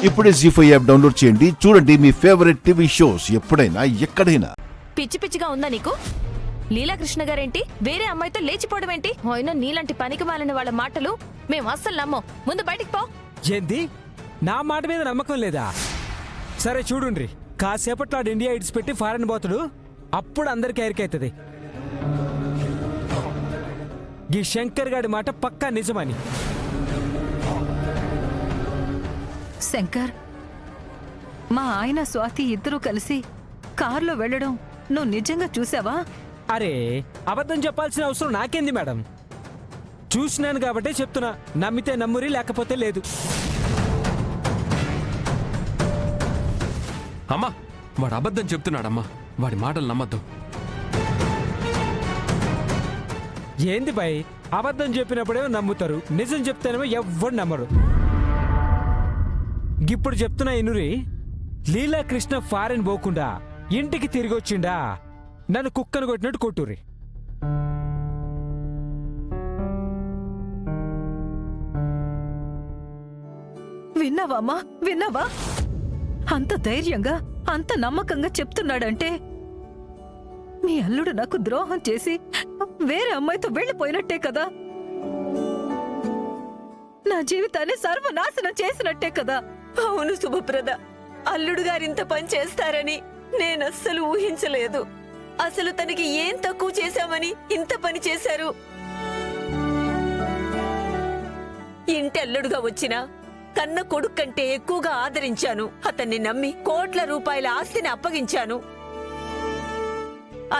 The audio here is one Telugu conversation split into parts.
ఇప్పుడే జీ5 యాప్ డౌన్లోడ్ చేయండి. చూడండి మీ ఫేవరెట్ టీవీ షోస్ ఎప్పుడైనా ఎక్కడైనా. పిచ్చి పిచ్చిగా ఉందా నీకు? లీలాకృష్ణ గారేంటి వేరే అమ్మాయితో లేచిపోవడం ఏంటి? అయినా నీలాంటి పనికి మాలిన వాళ్ళ మాటలు మేము అస్సలు నమ్మం. ముందు బయటికి పో. ఏంది? నా మాట మీద నమ్మకం లేదా? సరే చూడుండ్రి, కాసేపట్లో ఇండియా ఇడ్స్ పెట్టి ఫారెన్ పోతుడు, అప్పుడు అందరికి ఎరికైతుంది ఈ శంకర్ గాడి మాట పక్కా నిజమని. శంకర్, మా ఆయన స్వాతి ఇద్దరూ కలిసి కారులో వెళ్ళడం నువ్వు నిజంగా చూసావా? అరే, అబద్ధం చెప్పాల్సిన అవసరం నాకేంది మేడం? చూసినాను కాబట్టే చెప్తున్నా. నమ్మితే నమ్మురి, లేకపోతే లేదు. అమ్మా, వాడు అబద్ధం చెప్తున్నాడమ్మా, వాడి మాటలు నమ్మద్దు. ఏంది బాయ్, అబద్ధం చెప్పినప్పుడేమో నమ్ముతారు, నిజం చెప్తేనేమో ఎవ్వడు నమ్మరు. ఇప్పుడు చెప్తున్నా ఇనురి, లీలాకృష్ణ ఫారెన్ పోకుండా ఇంటికి తిరిగి వచ్చిండా నన్ను కుక్కను కొట్టినట్టు కొట్టుర్రి. విన్నావా? విన్నావా? అంత ధైర్యంగా అంత నమ్మకంగా చెప్తున్నాడంటే మీ అల్లుడు నాకు ద్రోహం చేసి వేరే అమ్మాయితో వెళ్ళిపోయినట్టే కదా. నా జీవితాన్ని సర్వనాశనం చేసినట్టే కదా. అవును శుభప్రద, అల్లుడు గారింత పని చేస్తారని నేనస్సలు ఊహించలేదు. అసలు తనకి ఏం తక్కువ చేశామని ఇంత పని చేశారు. ఇంటి అల్లుడుగా వచ్చినా కన్న కొడుకు కంటే ఎక్కువగా ఆదరించాను. అతన్ని నమ్మి కోట్ల రూపాయల ఆస్తిని అప్పగించాను.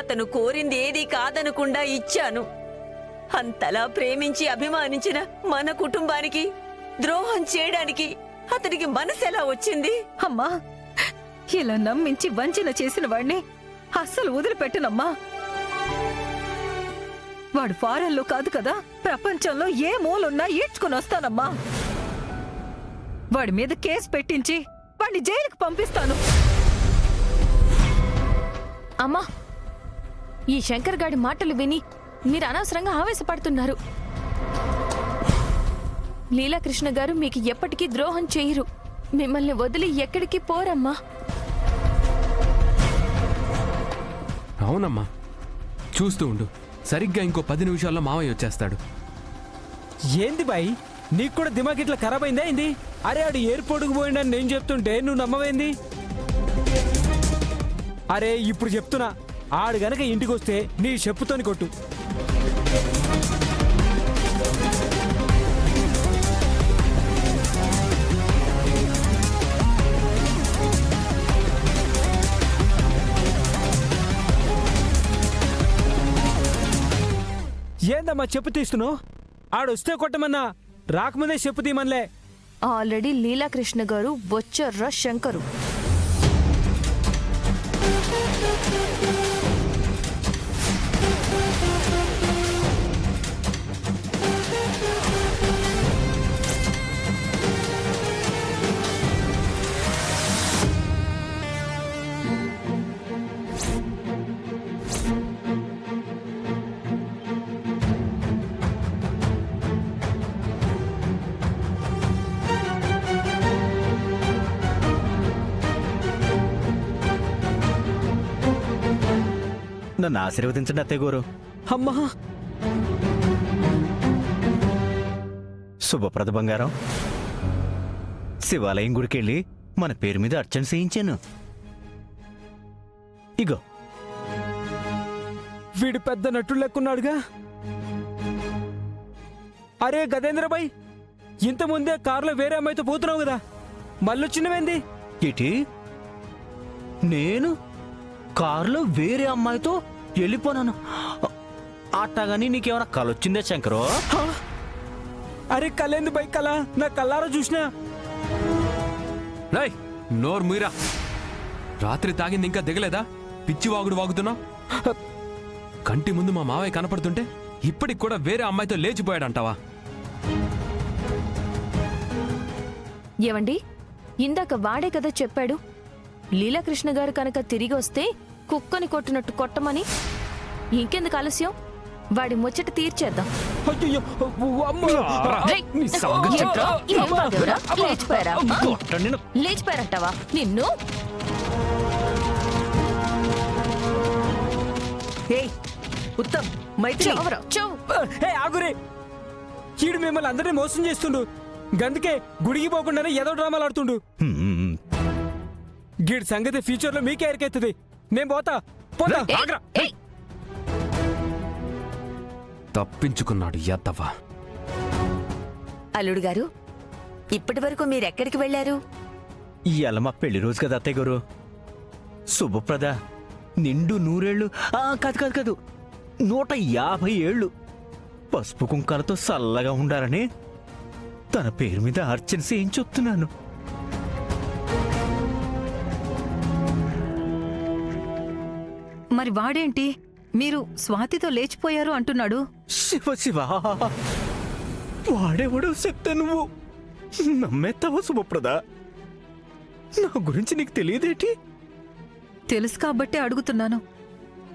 అతను కోరింది ఏదీ కాదనకుండా ఇచ్చాను. అంతలా ప్రేమించి అభిమానించిన మన కుటుంబానికి ద్రోహం చేయడానికి అతనికి మనసెలా వచ్చింది? అమ్మా, ఇలా నమ్మించి వంచన చేసిన వాడిని అస్సలు వదిలిపెట్టనమ్మా. వాడు ఫారెన్లో కాదు కదా, ప్రపంచంలో ఏ మూలున్నా ఈడ్చుకుని వస్తానమ్మా. వాడి మీద కేసు పెట్టించి వాడిని జైలుకి పంపిస్తాను. అమ్మా, ఈ శంకర్ గాడి మాటలు విని మీరు అనవసరంగా ఆవేశపడుతున్నారు. లీలాకృష్ణ గారు మీకు ఎప్పటికీ ద్రోహం చేయరు. మిమ్మల్ని వదిలి ఎక్కడికి పోరమ్మా. అవునమ్మా, చూస్తూ ఉండు, సరిగ్గా ఇంకో 10 నిమిషాల్లో మావయ్య వచ్చేస్తాడు. ఏంది బాయ్, నీకు కూడా దిమాగ్ ఇట్లా ఖరాబ్ అయిందా ఏంది? అరే, ఆడు ఎయిర్పోర్ట్కి పోయిండని నేను చెప్తుంటే నువ్వు నమ్మవేంది? అరే, ఇప్పుడు చెప్తున్నా, ఆడు గనక ఇంటికి వస్తే నీ చెప్పుతోని కొట్టు. ఏందమ్మా చెప్పు తీస్తున్నావు? ఆడొస్తే కొట్టమన్నా, రాకముందే చెప్పు తీయమనిలే. ఆల్రెడీ లీలాకృష్ణ గారు వచ్చారా శంకరు. నన్ను ఆశీర్వదించండి అత్తయ్య గారు. అమ్మా, శుభప్రద బంగారం, శివాలయం గుడికెళ్ళి మన పేరు మీద అర్చన చేయించాను. ఇగో. వీడు పెద్ద నటుడు లెక్కున్నాడుగా. అరే గజేంద్రబాయ్, ఇంతకుముందే కారులో వేరే అమ్మాయితో పోతున్నావు కదా, మళ్ళొచ్చినవేంది? ఏంటి? నేను కారులో వేరే అమ్మాయితో వెళ్ళిపోనాను? అట్టగాని నీకేమైనా కలొచ్చిందే శంకరు? అరే కలేంది బై, కళ నా కల్లారా చూసినా. రేయ్, నోరు మీరా. రాత్రి తాగింది ఇంకా దిగలేదా? పిచ్చి వాగుడు వాగుతున్నావు. కంటి ముందు మా మావయ్య కనపడుతుంటే ఇప్పటికి కూడా వేరే అమ్మాయితో లేచిపోయాడంటావా? ఏవండి, ఇందాక వాడే కదా చెప్పాడు, లీలాకృష్ణ గారు కనుక తిరిగి వస్తే కుక్కని కొట్టినట్టు కొట్టమని. ఇంకెందుకు ఆలస్యం, వాడి ముచ్చట తీర్చేద్దాం. అయ్యయ్యో, అమ్మో. రేయ్, నీ సంగతి చెప్తా. ఏం బాగేవరా? లేచిపోయారా? ఆ? కొట్టండి నా- లేచిపోయారంటావా నిన్ను? ఏయ్ ఉత్తమ్, మైత్రి, చావరా, చావు. హే ఆగురే, ఈడు మిమ్మల్ని అందరినీ మోసం చేస్తుండు. గందుకే గుడికి పోకుండానే ఏదో డ్రామాలు ఆడుతుండు. హ్మ్. గీడి సంగతి ఫ్యూచర్ లో మీకే ఎరికెత్తుంది. నేను పోతా పోతా. ఏయ్, ఆగ్రా. ఏయ్. తప్పించుకున్నాడు యాదవ్వ. అల్లుడు గారు ఇప్పటి వరకు మీరెక్కడికి వెళ్లారు? ఇవాళ మా పెళ్లి రోజు కదా అత్తయ్య గారు. శుభప్రద నిండు 100 ఏళ్ళు, కాదు కాదు కాదు 150 ఏళ్ళు పసుపు కుంకాలతో చల్లగా ఉండాలని తన పేరు మీద అర్చన ఏం చెప్తున్నాను. మరి వాడేంటి మీరు స్వాతితో లేచిపోయారు అంటున్నాడు? శివ శివ, వాడేవాడు చెప్తే నువ్వు నమ్మేస్తావా శుభప్రద? నా గురించి నీకు తెలియదేటి? తెలుసు కాబట్టే అడుగుతున్నాను.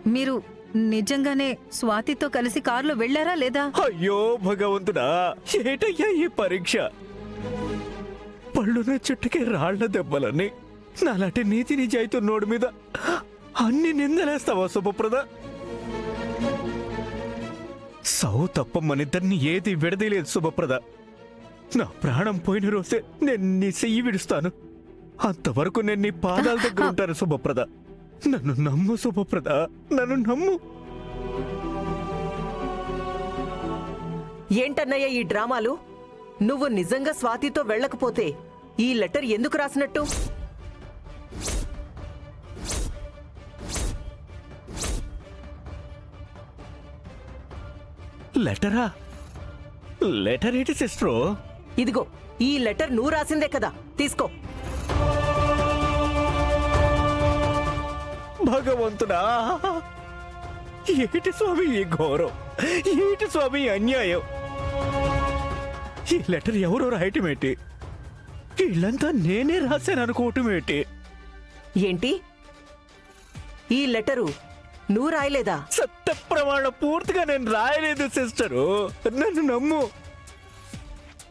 మీరు నిజంగానే స్వాతితో కలిసి కారులో వెళ్లారా లేదా? అయ్యో భగవంతుడా, ఏటయ్యా ఈ పరీక్ష? పళ్ళున చెట్టుకి రాళ్ల దెబ్బలని నాలాంటి నీతి నిజాయితీ నోడు మీద అన్ని నిందలేస్తావా శుభప్రద? సౌ తప్ప మనిద్దరిని ఏది విడదీయలేదు శుభప్రద. నా ప్రాణం పోయిన రోజే నేను నీ చెయ్యి విడుస్తాను. అంతవరకు నేను నీ పాదాల దగ్గర ఉంటాను శుభప్రద. నన్ను నమ్ము శుభప్రద, నన్ను నమ్ము. ఏంటన్నయ్య ఈ డ్రామాలు? నువ్వు నిజంగా స్వాతితో వెళ్ళకపోతే ఈ లెటర్ ఎందుకు రాసినట్టు? లెటరా? లెటర్ ఏంటి సిస్టరు? ఇదిగో ఈ లెటర్ నువ్వు రాసిందే కదా, తీసుకో. భగవంతుడా, ఏటి స్వామి ఈ ఘోరం? ఏటి స్వామి ఈ అన్యాయం? ఈ లెటర్ ఎవరో రాయటమేంటి? వీళ్ళంతా నేనే రాశాను అనుకోవటమేంటి? ఏంటి ఈ లెటరు నువ్వు రాయలేదా? సత్య ప్రమాణం పూర్తిగా నేను రాయలేదు సిస్టరు, నన్ను నమ్ము.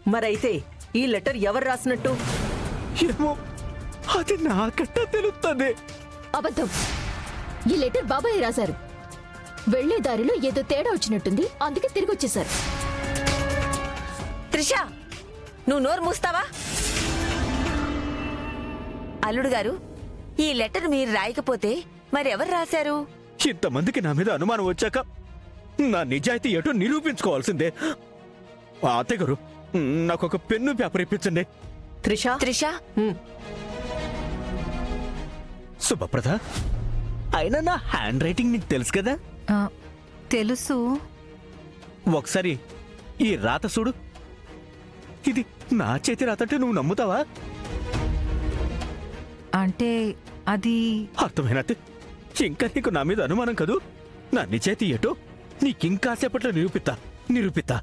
మరైతే ఈ లెటర్ ఎవరు రాసినట్టు? ఏమో, అది నాకట్టా తెలుస్తుంది. అబద్ధం. ఈ లెటర్ బాబాయ్ రాశారు. వెళ్లే దారిలో ఏదో తేడా వచ్చినట్టుంది, అందుకే తిరిగి వచ్చేశారు. త్రిష, నువ్వు నోరు మూస్తావా? అల్లుడు గారు, ఈ లెటర్ మీరు రాయకపోతే మరెవరు రాశారు? ఇంతమందికి నా మీద అనుమానం వచ్చాక నా నిజాయితీ ఏటో నిరూపించుకోవాల్సిందే. అత్తయ్య గారు, నాకు ఒక పెన్ను పేపర్ ఇప్పించండి. త్రిష, త్రిష, శుభప్రద, అయినా నా హ్యాండ్ రైటింగ్ నీకు తెలుసు కదా? ఆ, తెలుసు. ఒకసారి ఈ రాత చూడు. ఇది నా చేతి రాత అంటే నువ్వు నమ్ముతావా? అంటే అది అర్థమైనది. ఇంకా నీకు నా మీద అనుమానం కదూ? నా నిజాయితీ ఏటో నీకింకాసేపట్లో నిరూపిత్తా.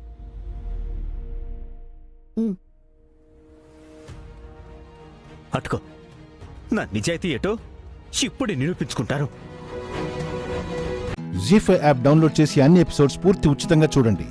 అటుకో, నా నిజాయితీ ఏటో ఇప్పుడే నిరూపించుకుంటాను. జీ5 యాప్ డౌన్లోడ్ చేసి అన్ని ఎపిసోడ్స్ పూర్తి ఉచితంగా చూడండి.